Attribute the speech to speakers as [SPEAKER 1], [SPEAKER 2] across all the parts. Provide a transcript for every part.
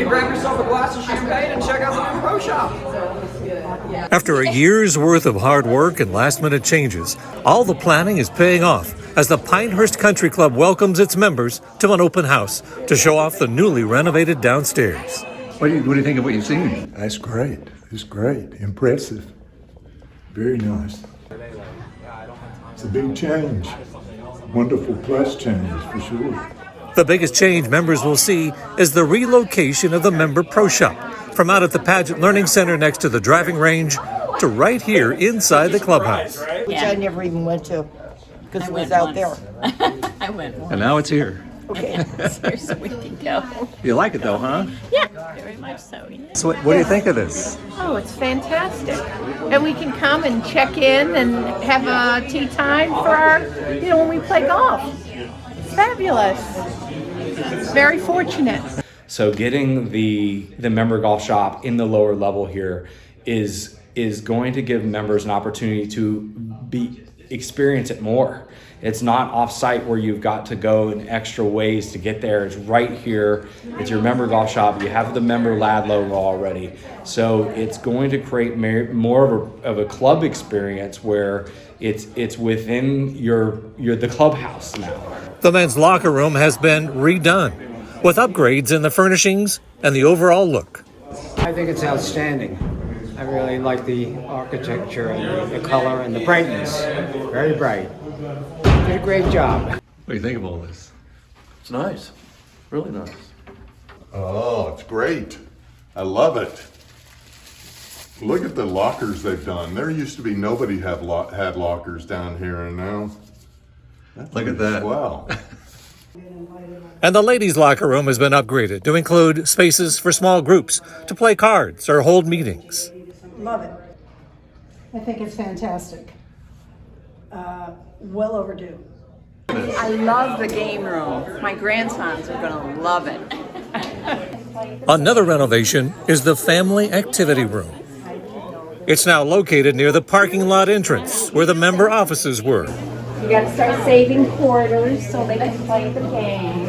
[SPEAKER 1] to grab yourself a glass of champagne and check out the new pro shop.
[SPEAKER 2] After a year's worth of hard work and last-minute changes, all the planning is paying off as the Pinehurst Country Club welcomes its members to an open house to show off the newly renovated downstairs.
[SPEAKER 3] What do you think of what you've seen?
[SPEAKER 4] That's great. It's great. Impressive. Very nice. It's a big change. Wonderful plus change for sure.
[SPEAKER 2] The biggest change members will see is the relocation of the member pro shop from out at the Pageant Learning Center next to the driving range to right here inside the clubhouse.
[SPEAKER 5] Which I never even went to because it was out there.
[SPEAKER 6] I went once.
[SPEAKER 3] And now it's here.
[SPEAKER 5] Okay.
[SPEAKER 6] So we can go.
[SPEAKER 3] You like it though, huh?
[SPEAKER 6] Yeah, very much so. Yeah.
[SPEAKER 3] So what do you think of this?
[SPEAKER 7] Oh, it's fantastic. And we can come and check in and have a tea time for our, when we play golf. It's fabulous. Very fortunate.
[SPEAKER 8] So getting the member golf shop in the lower level here is going to give members an opportunity to experience it more. It's not off-site where you've got to go in extra ways to get there. It's right here. It's your member golf shop. You have the member lad logo already. So it's going to create more of a club experience where it's within the clubhouse now.
[SPEAKER 2] The men's locker room has been redone with upgrades in the furnishings and the overall look.
[SPEAKER 9] I think it's outstanding. I really like the architecture and the color and the brightness. Very bright. Did a great job.
[SPEAKER 3] What do you think of all this?
[SPEAKER 10] It's nice. Really nice.
[SPEAKER 4] Oh, it's great. I love it. Look at the lockers they've done. There used to be nobody had lockers down here, and now
[SPEAKER 3] Look at that.
[SPEAKER 4] Wow.
[SPEAKER 2] And the ladies' locker room has been upgraded to include spaces for small groups to play cards or hold meetings.
[SPEAKER 11] Love it. I think it's fantastic. Well overdue.
[SPEAKER 6] I love the game room. My grandsons are going to love it.
[SPEAKER 2] Another renovation is the family activity room. It's now located near the parking lot entrance where the member offices were.
[SPEAKER 7] You got to start saving quarters so they can play the game.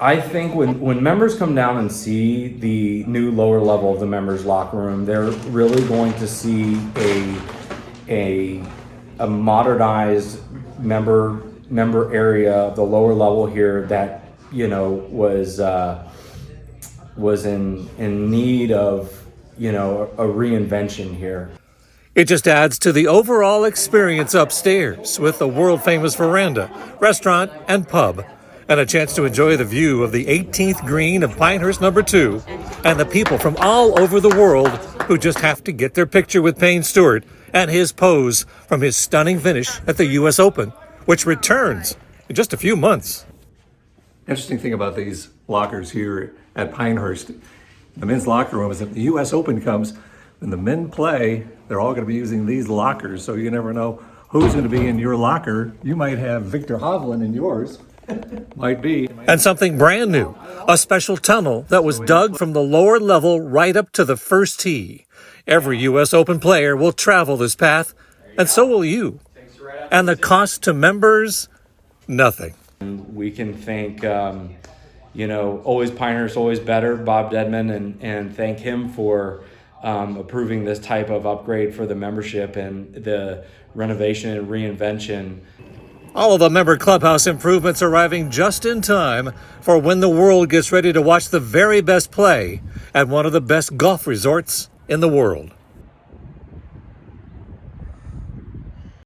[SPEAKER 8] I think when members come down and see the new lower level of the members' locker room, they're really going to see a modernized member area of the lower level here that was in need of a reinvention here.
[SPEAKER 2] It just adds to the overall experience upstairs with the world-famous veranda, restaurant, and pub, and a chance to enjoy the view of the 18th green of Pinehurst number 2 and the people from all over the world who just have to get their picture with Payne Stewart and his pose from his stunning finish at the U.S. Open, which returns in just a few months.
[SPEAKER 3] Interesting thing about these lockers here at Pinehurst, the men's locker room is that the U.S. Open comes, when the men play, they're all going to be using these lockers, so you never know who's going to be in your locker. You might have Victor Hovland in yours. Might be.
[SPEAKER 2] And something brand new, a special tunnel that was dug from the lower level right up to the first tee. Every U.S. Open player will travel this path, and so will you. And the cost to members? Nothing.
[SPEAKER 8] We can thank, always Pinehurst, always better, Bob Dedman, and thank him for approving this type of upgrade for the membership and the renovation and reinvention.
[SPEAKER 2] All of the member clubhouse improvements arriving just in time for when the world gets ready to watch the very best play at one of the best golf resorts in the world.